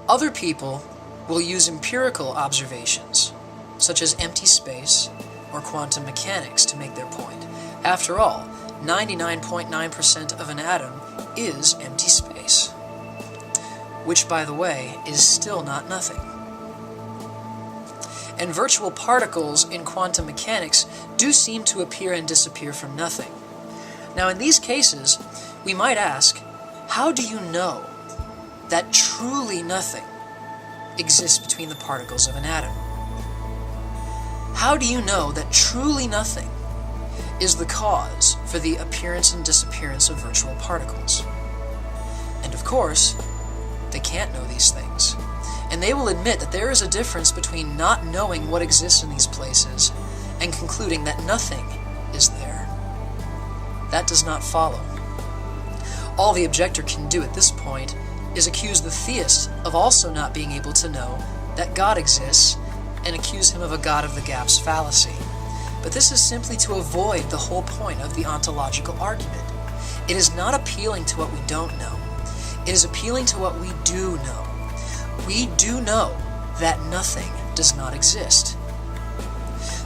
Other people will use empirical observations, such as empty space or quantum mechanics, to make their point. After all, 99.9% of an atom is empty space, which, by the way, is still not nothing. And virtual particles in quantum mechanics do seem to appear and disappear from nothing. Now, in these cases, we might ask, how do you know that truly nothing exists between the particles of an atom? How do you know that truly nothing is the cause for the appearance and disappearance of virtual particles? And of course, they can't know these things. And they will admit that there is a difference between not knowing what exists in these places and concluding that nothing is there. That does not follow. All the objector can do at this point is accuse the theist of also not being able to know that God exists and accuse him of a God of the gaps fallacy. But this is simply to avoid the whole point of the ontological argument. It is not appealing to what we don't know. It is appealing to what we do know. We do know that nothing does not exist.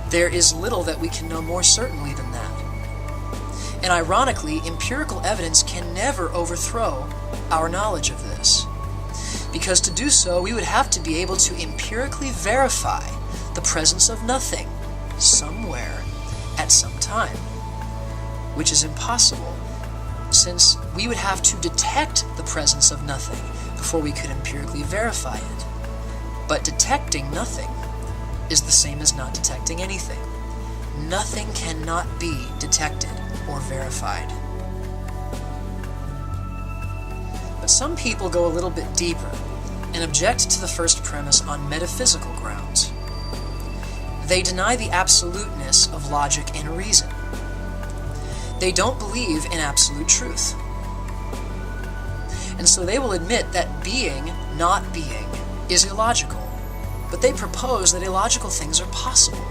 There is little that we can know more certainly than that. And ironically, empirical evidence can never overthrow our knowledge of this. Because to do so, we would have to be able to empirically verify the presence of nothing somewhere at some time, which is impossible, since we would have to detect the presence of nothing before we could empirically verify it. But detecting nothing is the same as not detecting anything. Nothing cannot be detected or verified. But some people go a little bit deeper and object to the first premise on metaphysical grounds. They deny the absoluteness of logic and reason. They don't believe in absolute truth. And so they will admit that being, not being, is illogical. But they propose that illogical things are possible.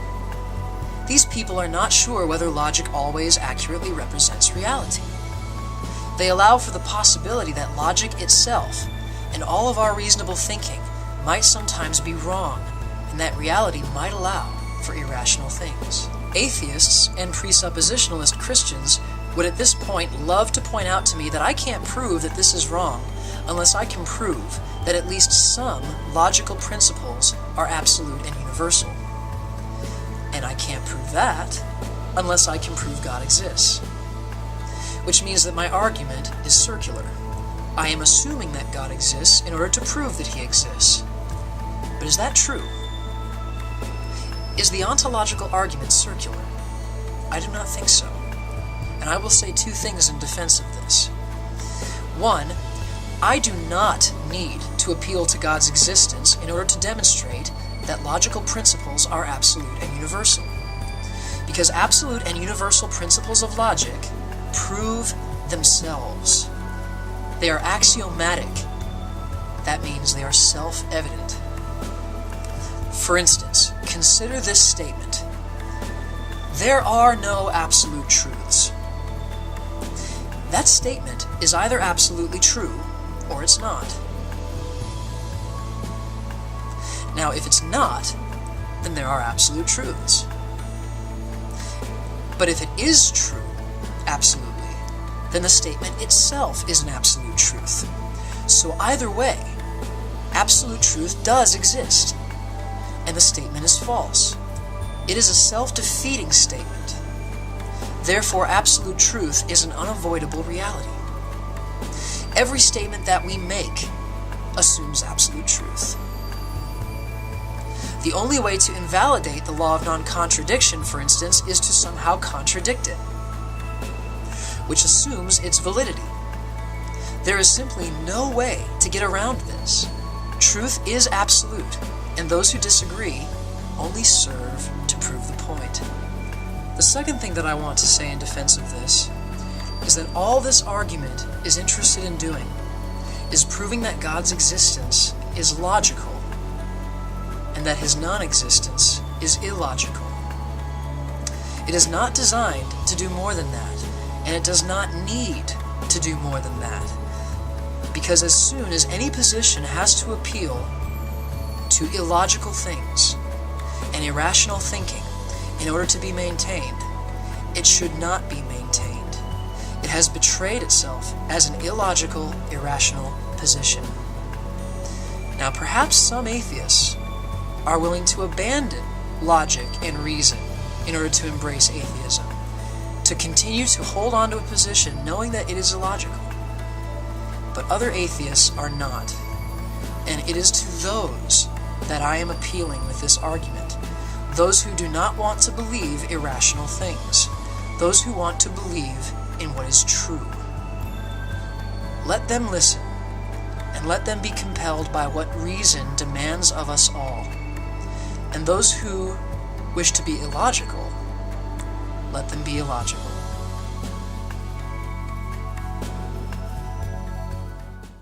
These people are not sure whether logic always accurately represents reality. They allow for the possibility that logic itself and all of our reasonable thinking might sometimes be wrong, and that reality might allow for irrational things. Atheists and presuppositionalist Christians would at this point love to point out to me that I can't prove that this is wrong unless I can prove that at least some logical principles are absolute and universal. And I can't prove that unless I can prove God exists. Which means that my argument is circular. I am assuming that God exists in order to prove that he exists. But is that true? Is the ontological argument circular? I do not think so. And I will say two things in defense of this. One, I do not need to appeal to God's existence in order to demonstrate that logical principles are absolute and universal. Because absolute and universal principles of logic prove themselves. They are axiomatic. That means they are self-evident. For instance, consider this statement. There are no absolute truths. That statement is either absolutely true or it's not. Now, if it's not, then there are absolute truths. But if it is true, absolutely, then the statement itself is an absolute truth. So either way, absolute truth does exist, and the statement is false. It is a self-defeating statement. Therefore, absolute truth is an unavoidable reality. Every statement that we make assumes absolute truth. The only way to invalidate the law of non-contradiction, for instance, is to somehow contradict it, which assumes its validity. There is simply no way to get around this. Truth is absolute, and those who disagree only serve to prove the point. The second thing that I want to say in defense of this is that all this argument is interested in doing is proving that God's existence is logical and that his non-existence is illogical. It is not designed to do more than that, and it does not need to do more than that. Because as soon as any position has to appeal to illogical things and irrational thinking in order to be maintained, it should not be maintained. It has betrayed itself as an illogical, irrational position. Now, perhaps some atheists are willing to abandon logic and reason in order to embrace atheism, to continue to hold on to a position knowing that it is illogical. But other atheists are not, and it is to those that I am appealing with this argument, those who do not want to believe irrational things, those who want to believe in what is true. Let them listen, and let them be compelled by what reason demands of us all. And those who wish to be illogical, let them be illogical.